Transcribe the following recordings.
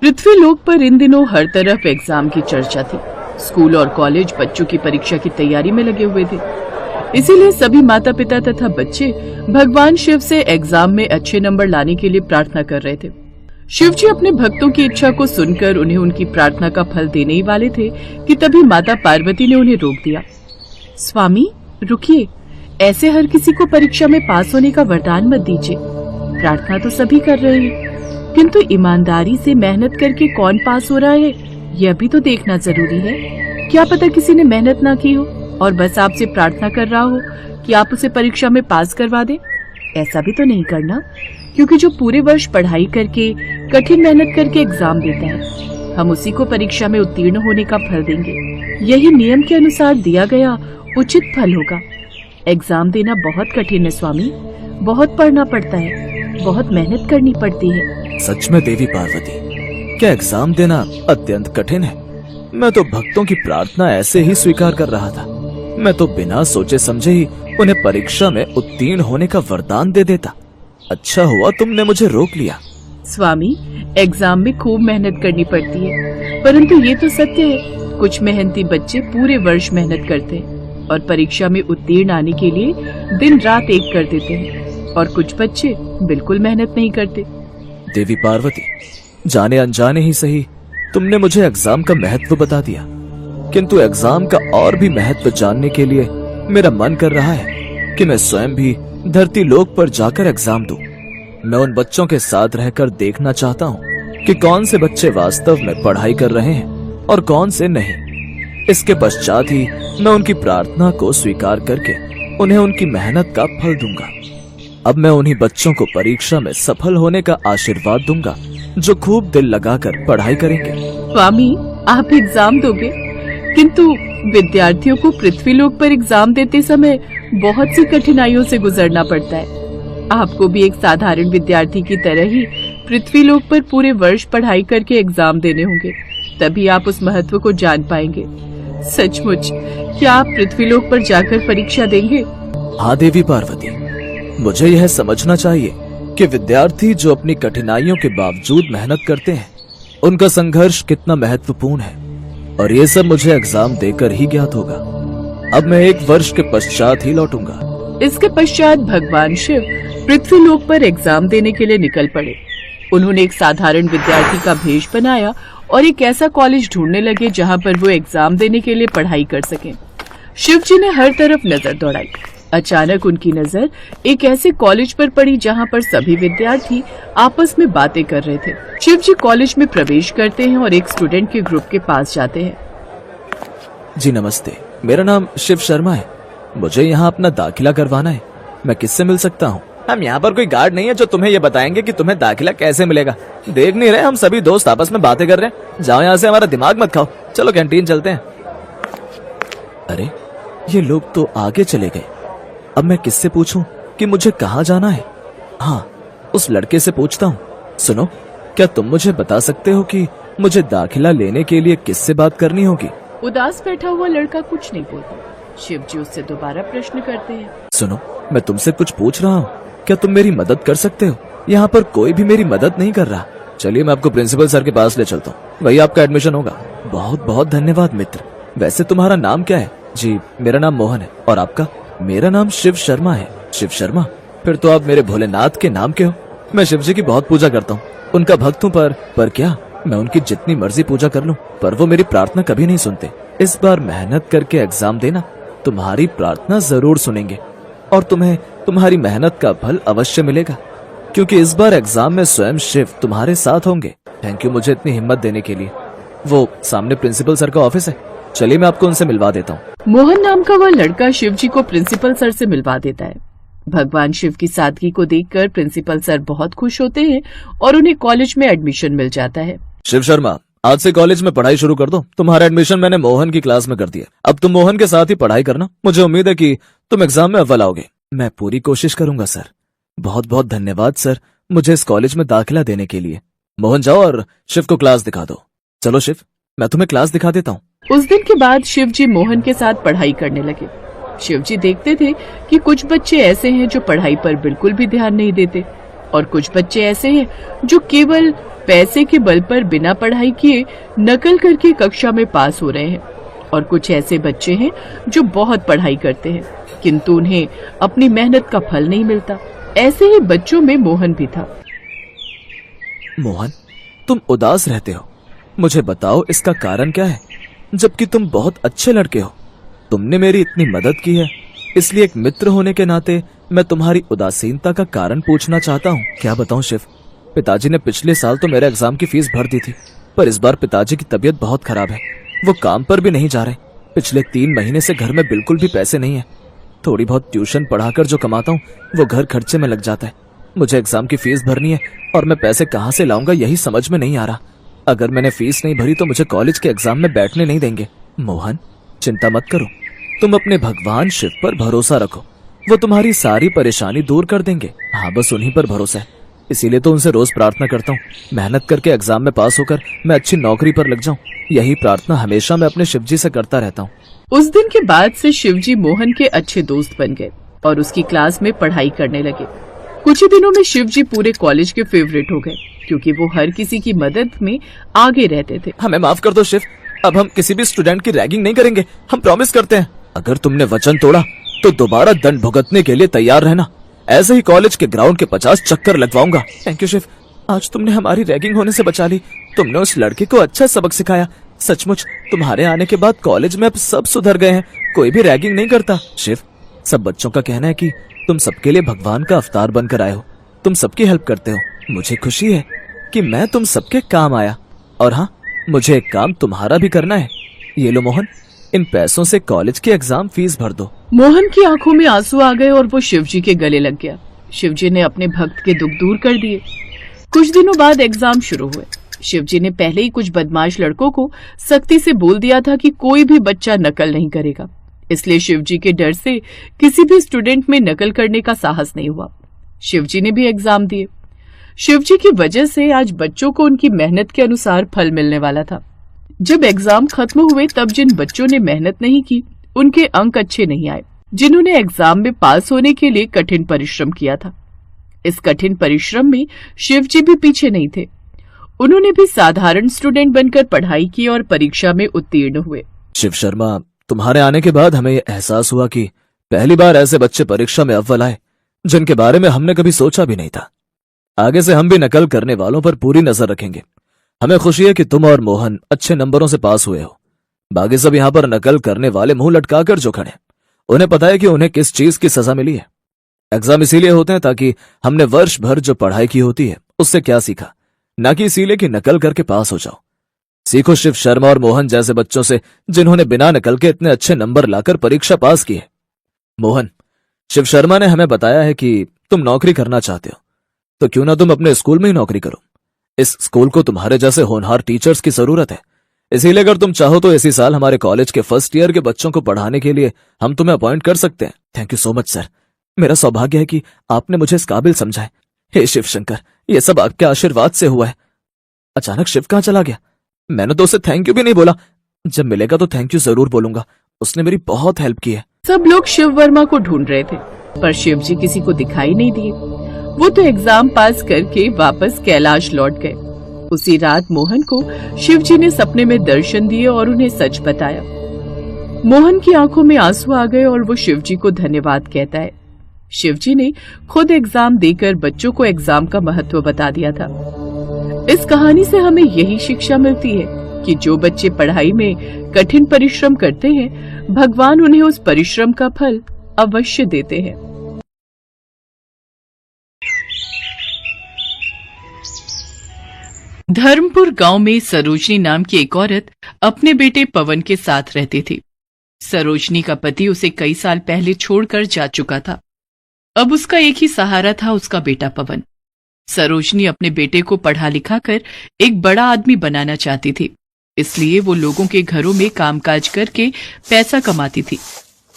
पृथ्वीलोक पर इन दिनों हर तरफ एग्जाम की चर्चा थी। स्कूल और कॉलेज बच्चों की परीक्षा की तैयारी में लगे हुए थे। इसीलिए सभी माता पिता तथा बच्चे भगवान शिव से एग्जाम में अच्छे नंबर लाने के लिए प्रार्थना कर रहे थे। शिव जी अपने भक्तों की इच्छा को सुनकर उन्हें उनकी प्रार्थना का फल देने ही वाले थे कि तभी माता पार्वती ने उन्हें रोक दिया। स्वामी रुकिए, ऐसे हर किसी को परीक्षा में पास होने का वरदान मत दीजिए। प्रार्थना तो सभी कर रहे हैं, किंतु ईमानदारी से मेहनत करके कौन पास हो रहा है यह भी तो देखना जरूरी है। क्या पता किसी ने मेहनत ना की हो और बस आपसे प्रार्थना कर रहा हो कि आप उसे परीक्षा में पास करवा दें। ऐसा भी तो नहीं करना, क्योंकि जो पूरे वर्ष पढ़ाई करके कठिन मेहनत करके एग्जाम देता है, हम उसी को परीक्षा में उत्तीर्ण होने का फल देंगे। यही नियम के अनुसार दिया गया उचित फल होगा। एग्जाम देना बहुत कठिन है स्वामी, बहुत पढ़ना पड़ता है, बहुत मेहनत करनी पड़ती है। सच में देवी पार्वती, क्या एग्जाम देना अत्यंत कठिन है? मैं तो भक्तों की प्रार्थना ऐसे ही स्वीकार कर रहा था। मैं तो बिना सोचे समझे ही उन्हें परीक्षा में उत्तीर्ण होने का वरदान दे देता। अच्छा हुआ तुमने मुझे रोक लिया। स्वामी, एग्जाम में खूब मेहनत करनी पड़ती है, परंतु ये तो सत्य है, कुछ मेहनती बच्चे पूरे वर्ष मेहनत करते हैं और परीक्षा में उत्तीर्ण आने के लिए दिन रात एक कर देते हैं, और कुछ बच्चे बिल्कुल मेहनत नहीं करते। देवी पार्वती, जाने अनजाने ही सही तुमने मुझे एग्जाम का महत्व बता दिया, किंतु एग्जाम का और भी महत्व जानने के लिए मेरा मन कर रहा है कि मैं स्वयं भी धरती लोक पर जाकर एग्जाम दूं। मैं उन बच्चों के साथ रहकर देखना चाहता हूं कि कौन से बच्चे वास्तव में पढ़ाई कर रहे हैं और कौन से नहीं। इसके पश्चात ही मैं उनकी प्रार्थना को स्वीकार करके उन्हें उनकी मेहनत का फल दूंगा। अब मैं उन्हीं बच्चों को परीक्षा में सफल होने का आशीर्वाद दूंगा जो खूब दिल लगाकर पढ़ाई करेंगे। स्वामी, आप एग्जाम दोगे, किंतु विद्यार्थियों को पृथ्वीलोक पर एग्जाम देते समय बहुत सी कठिनाइयों से गुजरना पड़ता है। आपको भी एक साधारण विद्यार्थी की तरह ही पृथ्वीलोक पर पूरे वर्ष पढ़ाई करके एग्जाम देने होंगे, तभी आप उस महत्व को जान पाएंगे। सचमुच क्या आप पृथ्वीलोक पर जाकर परीक्षा देंगे? हाँ देवी पार्वती, मुझे यह समझना चाहिए कि विद्यार्थी जो अपनी कठिनाइयों के बावजूद मेहनत करते हैं, उनका संघर्ष कितना महत्वपूर्ण है, और ये सब मुझे एग्जाम देकर ही ज्ञात होगा। अब मैं एक वर्ष के पश्चात ही लौटूंगा। इसके पश्चात भगवान शिव पृथ्वीलोक पर एग्जाम देने के लिए निकल पड़े। उन्होंने एक साधारण विद्यार्थी का भेष बनाया और एक ऐसा कॉलेज ढूंढने लगे जहां पर वो एग्जाम देने के लिए पढ़ाई कर सकें। शिव जी ने हर तरफ नजर दौड़ाई। अचानक उनकी नजर एक ऐसे कॉलेज पर पड़ी जहां पर सभी विद्यार्थी आपस में बातें कर रहे थे। शिव जी कॉलेज में प्रवेश करते हैं और एक स्टूडेंट के ग्रुप के पास जाते हैं। जी नमस्ते, मेरा नाम शिव शर्मा है। मुझे यहाँ अपना दाखिला करवाना है। मैं किससे मिल सकता हूँ? हम यहाँ पर कोई गार्ड नहीं है जो तुम्हें ये बताएंगे कि तुम्हें दाखिला कैसे मिलेगा। देख नहीं रहे हम सभी दोस्त आपस में बातें कर रहे हैं? जाओ यहाँ से, हमारा दिमाग मत खाओ। चलो कैंटीन चलते हैं। अरे ये लोग तो आगे चले गए। अब मैं किससे पूछूं कि मुझे कहाँ जाना है? हाँ, उस लड़के से पूछता हूँ। सुनो, क्या तुम मुझे बता सकते हो कि मुझे दाखिला लेने के लिए किससे बात करनी होगी? उदास बैठा हुआ लड़का कुछ नहीं बोलता। शिव जी उससे दोबारा प्रश्न करते हैं। सुनो, मैं तुमसे कुछ पूछ रहा हूँ, क्या तुम मेरी मदद कर सकते हो? यहाँ पर कोई भी मेरी मदद नहीं कर रहा। चलिए मैं आपको प्रिंसिपल सर के पास ले चलता हूँ, वही आपका एडमिशन होगा। बहुत बहुत धन्यवाद मित्र। वैसे तुम्हारा नाम क्या है? जी मेरा नाम मोहन है। और आपका? मेरा नाम शिव शर्मा है। शिव शर्मा? फिर तो आप मेरे भोलेनाथ के नाम के हो। मैं शिव जी की बहुत पूजा करता हूँ, उनका भक्त हूँ। पर क्या मैं उनकी जितनी मर्जी पूजा कर लूं, पर वो मेरी प्रार्थना कभी नहीं सुनते। इस बार मेहनत करके एग्जाम देना, तुम्हारी प्रार्थना जरूर सुनेंगे और तुम्हें तुम्हारी मेहनत का फल अवश्य मिलेगा, क्योंकि इस बार एग्जाम में स्वयं शिव तुम्हारे साथ होंगे। थैंक यू मुझे इतनी हिम्मत देने के लिए। वो सामने प्रिंसिपल सर का ऑफिस है, चलिए मैं आपको उनसे मिलवा देता हूँ। मोहन नाम का वह लड़का शिव जी को प्रिंसिपल सर से मिलवा देता है। भगवान शिव की सादगी को देखकर प्रिंसिपल सर बहुत खुश होते हैं और उन्हें कॉलेज में एडमिशन मिल जाता है। शिव शर्मा, आज से कॉलेज में पढ़ाई शुरू कर दो। तुम्हारा एडमिशन मैंने मोहन की क्लास में कर दिया। अब तुम मोहन के साथ ही पढ़ाई करना। मुझे उम्मीद है कि तुम एग्जाम में अव्वल आओगे। मैं पूरी कोशिश करूंगा सर। बहुत बहुत धन्यवाद सर, मुझे इस कॉलेज में दाखिला देने के लिए। मोहन जाओ और शिव को क्लास दिखा दो। चलो शिव, मैं तुम्हें क्लास दिखा देता हूँ। उस दिन के बाद शिव जी मोहन के साथ पढ़ाई करने लगे। शिव जी देखते थे कि कुछ बच्चे ऐसे हैं जो पढ़ाई पर बिल्कुल भी ध्यान नहीं देते और कुछ बच्चे ऐसे हैं जो केवल पैसे के बल पर बिना पढ़ाई किए नकल करके कक्षा में पास हो रहे हैं, और कुछ ऐसे बच्चे हैं जो बहुत पढ़ाई करते हैं किंतु उन्हें अपनी मेहनत का फल नहीं मिलता। ऐसे ही बच्चों में मोहन भी था। मोहन, तुम उदास रहते हो, मुझे बताओ इसका कारण क्या है, जबकि तुम बहुत अच्छे लड़के हो। तुमने मेरी इतनी मदद की है, इसलिए एक मित्र होने के नाते मैं तुम्हारी उदासीनता का कारण पूछना चाहता हूँ। क्या बताऊँ शिव, पिताजी ने पिछले साल तो मेरे एग्जाम की फीस भर दी थी, पर इस बार पिताजी की तबीयत बहुत खराब है। वो काम पर भी नहीं जा रहे। पिछले 3 महीने से घर में बिल्कुल भी पैसे नहीं है। थोड़ी बहुत ट्यूशन पढ़ाकर जो कमाता हूँ वो घर खर्चे में लग जाता है। मुझे एग्जाम की फीस भरनी है और मैं पैसे कहाँ से लाऊंगा यही समझ में नहीं आ रहा। अगर मैंने फीस नहीं भरी तो मुझे कॉलेज के एग्जाम में बैठने नहीं देंगे। मोहन, चिंता मत करो, तुम अपने भगवान शिव पर भरोसा रखो, वो तुम्हारी सारी परेशानी दूर कर देंगे। हाँ, बस उन्हीं पर भरोसा है, इसीलिए तो उनसे रोज प्रार्थना करता हूँ मेहनत करके एग्जाम में पास होकर मैं अच्छी नौकरी पर लग जाऊं। यही प्रार्थना हमेशा मैं अपने शिवजी से करता रहता हूँ। उस दिन के बाद से शिवजी मोहन के अच्छे दोस्त बन गए और उसकी क्लास में पढ़ाई करने लगे। कुछ ही दिनों में शिवजी पूरे कॉलेज के फेवरेट हो गए, क्योंकि वो हर किसी की मदद में आगे रहते थे। हमें माफ कर दो शिव, अब हम किसी भी स्टूडेंट की रैगिंग नहीं करेंगे, हम प्रॉमिस करते हैं। अगर तुमने वचन तोड़ा तो दोबारा दंड भुगतने के लिए तैयार रहना। ऐसे ही कॉलेज के ग्राउंड के 50 चक्कर लगवाऊंगा। थैंक यू शिव, आज तुमने हमारी रैगिंग होने से बचा ली। तुमने उस लड़के को अच्छा सबक सिखाया। सचमुच तुम्हारे आने के बाद कॉलेज में अब सब सुधर गए हैं, कोई भी रैगिंग नहीं करता। शिव, सब बच्चों का कहना है कि तुम सबके लिए भगवान का अवतार बनकर आए हो, तुम सबकी हेल्प करते हो। मुझे खुशी है कि मैं तुम सबके काम आया। और हाँ, मुझे एक काम तुम्हारा भी करना है। ये लो मोहन, इन पैसों से कॉलेज की एग्जाम फीस भर दो। मोहन की आंखों में आंसू आ गए और वो शिवजी के गले लग गया। शिवजी ने अपने भक्त के दुख दूर कर दिए। कुछ दिनों बाद एग्जाम शुरू हुए। शिवजी ने पहले ही कुछ बदमाश लड़कों को सख्ती से बोल दिया था कि कोई भी बच्चा नकल नहीं करेगा, इसलिए शिवजी के डर से किसी भी स्टूडेंट में नकल करने का साहस नहीं हुआ। शिवजी ने भी एग्जाम दिए। शिवजी की वजह से आज बच्चों को उनकी मेहनत के अनुसार फल मिलने वाला था। जब एग्जाम खत्म हुए तब जिन बच्चों ने मेहनत नहीं की उनके अंक अच्छे नहीं आए, जिन्होंने एग्जाम में पास होने के लिए कठिन परिश्रम किया था। इस कठिन परिश्रम में शिवजी भी पीछे नहीं थे। उन्होंने भी साधारण स्टूडेंट बनकर पढ़ाई की और परीक्षा में उत्तीर्ण हुए। शिव शर्मा, तुम्हारे आने के बाद हमें ये एहसास हुआ कि पहली बार ऐसे बच्चे परीक्षा में अव्वल आए जिनके बारे में हमने कभी सोचा भी नहीं था। आगे से हम भी नकल करने वालों पर पूरी नजर रखेंगे। हमें खुशी है कि तुम और मोहन अच्छे नंबरों से पास हुए हो। बाकी सब यहाँ पर नकल करने वाले मुंह लटकाकर जो खड़े, उन्हें पता है कि उन्हें किस चीज की सजा मिली है। एग्जाम इसीलिए होते हैं ताकि हमने वर्ष भर जो पढ़ाई की होती है उससे क्या सीखा, ना कि इसीलिए कि नकल करके पास हो जाओ। सीखो शिव शर्मा और मोहन जैसे बच्चों से, जिन्होंने बिना नकल के इतने अच्छे नंबर लाकर परीक्षा पास की है। मोहन, शिव शर्मा ने हमें बताया है कि तुम नौकरी करना चाहते हो, तो क्यों ना तुम अपने स्कूल में ही नौकरी करो। इस स्कूल को तुम्हारे जैसे होनहार टीचर्स की जरूरत है। इसीलिए अगर तुम चाहो तो इसी साल हमारे कॉलेज के फर्स्ट ईयर के बच्चों को पढ़ाने के लिए हम तुम्हें अपॉइंट कर सकते हैं। Thank you so much sir, मेरा सौभाग्य है कि आपने मुझे इस काबिल समझा है। हे शिव शंकर, ये सब आपके आशीर्वाद से हुआ है। अचानक शिव कहाँ चला गया? मैंने तो उसे थैंक यू भी नहीं बोला। जब मिलेगा तो थैंक यू जरूर बोलूंगा, उसने मेरी बहुत हेल्प की है। सब लोग शिव वर्मा को ढूंढ रहे थे, पर शिव जी किसी को दिखाई नहीं दिए। वो तो एग्जाम पास करके वापस कैलाश लौट गए। उसी रात मोहन को शिव जी ने सपने में दर्शन दिए और उन्हें सच बताया। मोहन की आंखों में आंसू आ गए और वो शिव जी को धन्यवाद कहता है। शिव जी ने खुद एग्जाम देकर बच्चों को एग्जाम का महत्व बता दिया था। इस कहानी से हमें यही शिक्षा मिलती है कि जो बच्चे पढ़ाई में कठिन परिश्रम करते हैं, भगवान उन्हें उस परिश्रम का फल अवश्य देते हैं। धर्मपुर गांव में सरोजनी नाम की एक औरत अपने बेटे पवन के साथ रहती थी। सरोजनी का पति उसे कई साल पहले छोड़कर जा चुका था। अब उसका एक ही सहारा था, उसका बेटा पवन। सरोजनी अपने बेटे को पढ़ा लिखा कर एक बड़ा आदमी बनाना चाहती थी, इसलिए वो लोगों के घरों में कामकाज करके पैसा कमाती थी।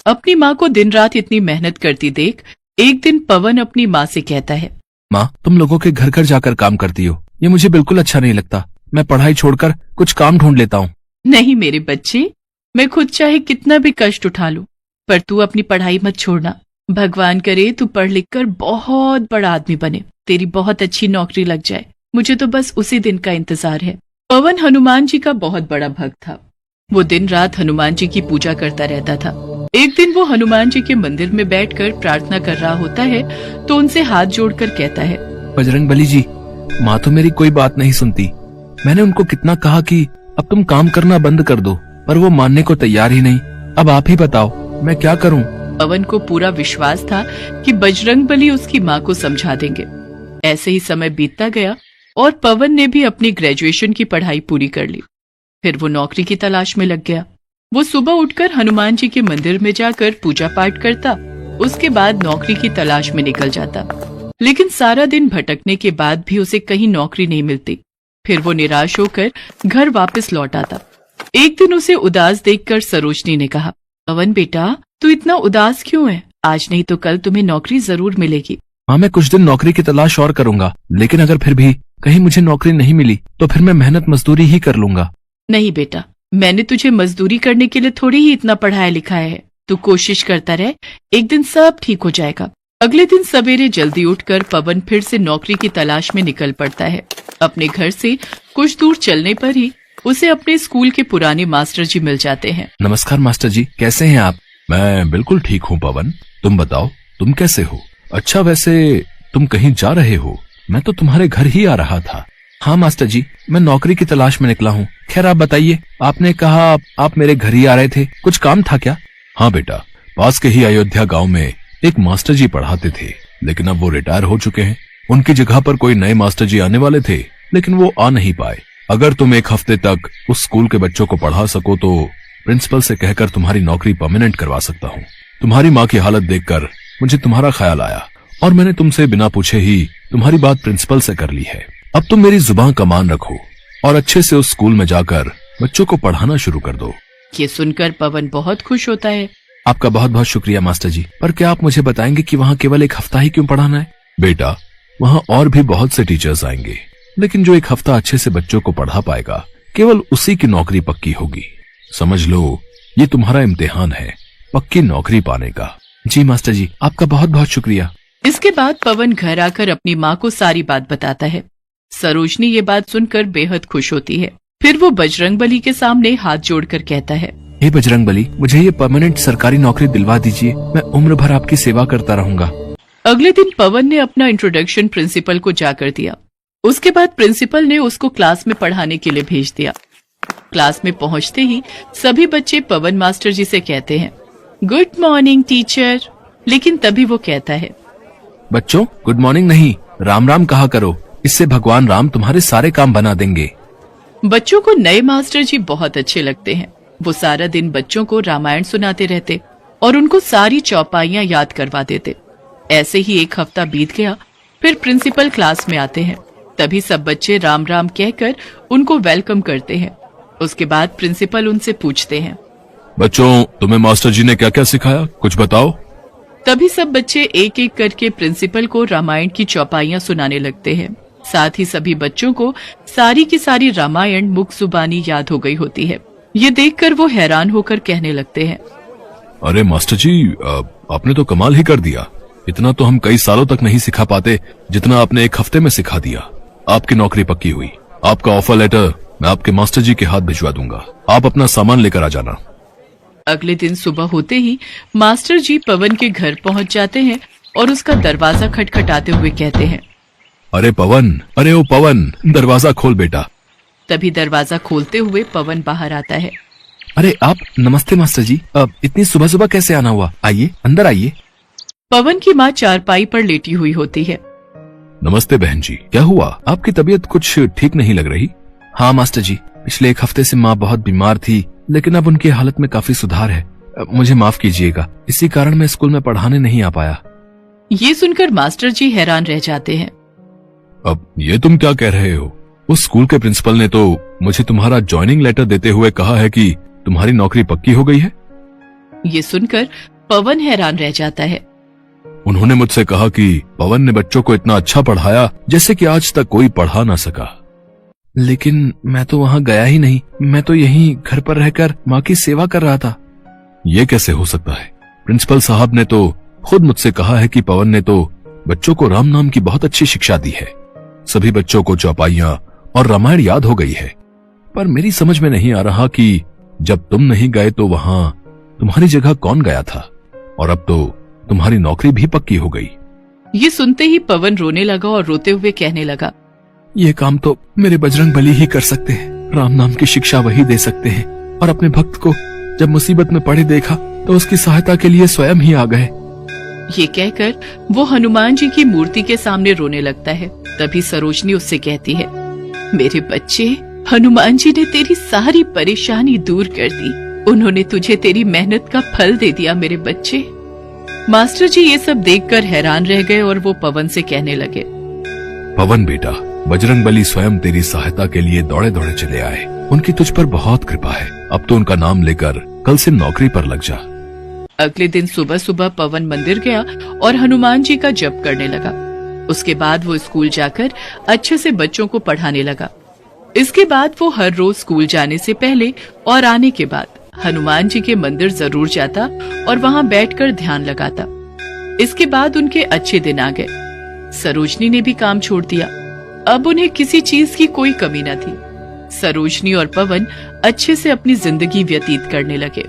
अपनी माँ को दिन रात इतनी मेहनत करती देख एक दिन पवन अपनी माँ से कहता है, माँ, तुम लोगों के घर घर जाकर काम करती हो, ये मुझे बिल्कुल अच्छा नहीं लगता। मैं पढ़ाई छोड़कर कुछ काम ढूंढ लेता हूँ। नहीं मेरे बच्चे, मैं खुद चाहे कितना भी कष्ट उठा लूं, पर तू अपनी पढ़ाई मत छोड़ना। भगवान करे तू पढ़ लिख कर बहुत बड़ा आदमी बने, तेरी बहुत अच्छी नौकरी लग जाए। मुझे तो बस उसी दिन का इंतजार है। पवन हनुमान जी का बहुत बड़ा भक्त था। वो दिन रात हनुमान जी की पूजा करता रहता था। एक दिन वो हनुमान जी के मंदिर में बैठकर प्रार्थना कर रहा होता है तो उनसे हाथ जोड़कर कहता है, बजरंगबली जी, माँ तो मेरी कोई बात नहीं सुनती। मैंने उनको कितना कहा कि अब तुम काम करना बंद कर दो, पर वो मानने को तैयार ही नहीं। अब आप ही बताओ मैं क्या करूं? पवन को पूरा विश्वास था कि बजरंगबली उसकी माँ को समझा देंगे। ऐसे ही समय बीतता गया और पवन ने भी अपनी ग्रेजुएशन की पढ़ाई पूरी कर ली। फिर वो नौकरी की तलाश में लग गया। वो सुबह उठकर हनुमान जी के मंदिर में जाकर पूजा पाठ करता, उसके बाद नौकरी की तलाश में निकल जाता। लेकिन सारा दिन भटकने के बाद भी उसे कहीं नौकरी नहीं मिलती। फिर वो निराश होकर घर वापस लौट आता। एक दिन उसे उदास देखकर सरोजनी ने कहा, पवन बेटा, तू इतना उदास क्यों है? आज नहीं तो कल तुम्हें नौकरी जरूर मिलेगी। हाँ, मैं कुछ दिन नौकरी की तलाश और करूंगा, लेकिन अगर फिर भी कहीं मुझे नौकरी नहीं मिली तो फिर मैं मेहनत मजदूरी ही कर लूंगा। नहीं बेटा, मैंने तुझे मजदूरी करने के लिए थोड़ी ही इतना पढ़ाया लिखाया है। तू कोशिश करता रहे, एक दिन सब ठीक हो जाएगा। अगले दिन सवेरे जल्दी उठकर पवन फिर से नौकरी की तलाश में निकल पड़ता है। अपने घर से कुछ दूर चलने पर ही उसे अपने स्कूल के पुराने मास्टर जी मिल जाते हैं। नमस्कार मास्टर जी, कैसे हैं आप? मैं बिल्कुल ठीक हूँ पवन, तुम बताओ तुम कैसे हो? अच्छा, वैसे तुम कहीं जा रहे हो? मैं तो तुम्हारे घर ही आ रहा था। हाँ मास्टर जी, मैं नौकरी की तलाश में निकला हूँ। खैर आप बताइए, आपने कहा आप मेरे घर ही आ रहे थे, कुछ काम था क्या? हाँ बेटा, पास के ही अयोध्या गांव में एक मास्टर जी पढ़ाते थे, लेकिन अब वो रिटायर हो चुके हैं। उनकी जगह पर कोई नए मास्टर जी आने वाले थे, लेकिन वो आ नहीं पाए। अगर तुम एक हफ्ते तक उस स्कूल के बच्चों को पढ़ा सको तो प्रिंसिपल से कहकर तुम्हारी नौकरी परमानेंट करवा सकता हूँ। तुम्हारी माँ की हालत देखकर मुझे तुम्हारा ख्याल आया और मैंने तुमसे बिना पूछे ही तुम्हारी बात प्रिंसिपल से कर ली है। अब तुम मेरी जुबान का मान रखो और अच्छे से उस स्कूल में जाकर बच्चों को पढ़ाना शुरू कर दो। ये सुनकर पवन बहुत खुश होता है। आपका बहुत बहुत शुक्रिया मास्टर जी, पर क्या आप मुझे बताएंगे कि वहाँ केवल एक हफ्ता ही क्यों पढ़ाना है? बेटा, वहाँ और भी बहुत से टीचर्स आएंगे, लेकिन जो एक हफ्ता अच्छे से बच्चों को पढ़ा पाएगा केवल उसी की नौकरी पक्की होगी। समझ लो, ये तुम्हारा इम्तिहान है पक्की नौकरी पाने का। जी मास्टर जी, आपका बहुत बहुत शुक्रिया। इसके बाद पवन घर आकर अपनी माँ को सारी बात बताता है। सरोजनी ये बात सुनकर बेहद खुश होती है। फिर वो बजरंगबली के सामने हाथ जोड़कर कहता है, हे बजरंगबली, मुझे ये परमानेंट सरकारी नौकरी दिलवा दीजिए। मैं उम्र भर आपकी सेवा करता रहूंगा। अगले दिन पवन ने अपना इंट्रोडक्शन प्रिंसिपल को जाकर दिया। उसके बाद प्रिंसिपल ने उसको क्लास में पढ़ाने के लिए भेज दिया। क्लास में पहुंचते ही सभी बच्चे पवन मास्टर जी से कहते हैं, गुड मॉर्निंग टीचर। लेकिन तभी वो कहता है, बच्चों, गुड मॉर्निंग नहीं, राम राम कहा करो, इससे भगवान राम तुम्हारे सारे काम बना देंगे। बच्चों को नए मास्टर जी बहुत अच्छे लगते हैं। वो सारा दिन बच्चों को रामायण सुनाते रहते और उनको सारी चौपाइयां याद करवा देते। ऐसे ही एक हफ्ता बीत गया। फिर प्रिंसिपल क्लास में आते हैं। तभी सब बच्चे राम राम कहकर उनको वेलकम करते हैं। उसके बाद प्रिंसिपल उनसे पूछते हैं, बच्चों, तुम्हें मास्टर जी ने क्या क्या सिखाया, कुछ बताओ। तभी सब बच्चे एक एक करके प्रिंसिपल को रामायण की चौपाइयां सुनाने लगते हैं। साथ ही सभी बच्चों को सारी की सारी रामायण मुख जुबानी याद हो गई होती है। ये देखकर वो हैरान होकर कहने लगते हैं, अरे मास्टर जी, आपने तो कमाल ही कर दिया। इतना तो हम कई सालों तक नहीं सिखा पाते जितना आपने एक हफ्ते में सिखा दिया। आपकी नौकरी पक्की हुई। आपका ऑफर लेटर मैं आपके मास्टर जी के हाथ भिजवा दूंगा। आप अपना सामान लेकर आ जाना। अगले दिन सुबह होते ही मास्टर जी पवन के घर पहुंच जाते हैं और उसका दरवाजा खटखटाते हुए कहते हैं, अरे पवन, अरे ओ पवन, दरवाजा खोल बेटा। तभी दरवाजा खोलते हुए पवन बाहर आता है। अरे आप, नमस्ते मास्टर जी, अब इतनी सुबह सुबह कैसे आना हुआ? आइए, अंदर आइए। पवन की माँ चारपाई पर लेटी हुई होती है। नमस्ते बहन जी, क्या हुआ? आपकी तबीयत कुछ ठीक नहीं लग रही। हाँ मास्टर जी, पिछले एक हफ्ते से माँ बहुत बीमार थी, लेकिन अब उनकी हालत में काफी सुधार है। मुझे माफ कीजिएगा, इसी कारण मैं स्कूल में पढ़ाने नहीं आ पाया। ये सुनकर मास्टर जी हैरान रह जाते हैं। अब ये तुम क्या कह रहे हो? उस स्कूल के प्रिंसिपल ने तो मुझे तुम्हारा ज्वाइनिंग लेटर देते हुए कहा है कि तुम्हारी नौकरी पक्की हो गई है। ये सुनकर पवन हैरान रह जाता है। उन्होंने मुझसे कहा कि पवन ने बच्चों को इतना अच्छा पढ़ाया जैसे कि आज तक कोई पढ़ा ना सका। लेकिन मैं तो वहाँ गया ही नहीं। मैं तो यहीं घर पर रहकर माँ की सेवा कर रहा था। ये कैसे हो सकता है? प्रिंसिपल साहब ने तो खुद मुझसे कहा है कि पवन ने तो बच्चों को राम नाम की बहुत अच्छी शिक्षा दी है। सभी बच्चों को चौपाइयां और रामायण याद हो गई है, पर मेरी समझ में नहीं आ रहा कि जब तुम नहीं गए तो वहां तुम्हारी जगह कौन गया था, और अब तो तुम्हारी नौकरी भी पक्की हो गई। ये सुनते ही पवन रोने लगा और रोते हुए कहने लगा, ये काम तो मेरे बजरंग बली ही कर सकते हैं। राम नाम की शिक्षा वही दे सकते हैं, और अपने भक्त को जब मुसीबत में पड़े देखा तो उसकी सहायता के लिए स्वयं ही आ गए। ये कहकर वो हनुमान जी की मूर्ति के सामने रोने लगता है। तभी सरोजनी उससे कहती है, मेरे बच्चे, हनुमान जी ने तेरी सारी परेशानी दूर कर दी। उन्होंने तुझे तेरी मेहनत का फल दे दिया मेरे बच्चे। मास्टर जी ये सब देखकर हैरान रह गए और वो पवन से कहने लगे, पवन बेटा, बजरंग बली स्वयं तेरी सहायता के लिए दौड़े दौड़े चले आए। उनकी तुझ पर बहुत कृपा है। अब तो उनका नाम लेकर कल से नौकरी पर लग जा। अगले दिन सुबह सुबह पवन मंदिर गया और हनुमान जी का जप करने लगा। उसके बाद वो स्कूल जाकर अच्छे से बच्चों को पढ़ाने लगा। इसके बाद वो हर रोज स्कूल जाने से पहले और आने के बाद हनुमान जी के मंदिर जरूर जाता और वहां बैठकर ध्यान लगाता। इसके बाद उनके अच्छे दिन आ गए। सरोजनी ने भी काम छोड़ दिया। अब उन्हें किसी चीज की कोई कमी न थी। सरोजनी और पवन अच्छे से अपनी जिंदगी व्यतीत करने लगे।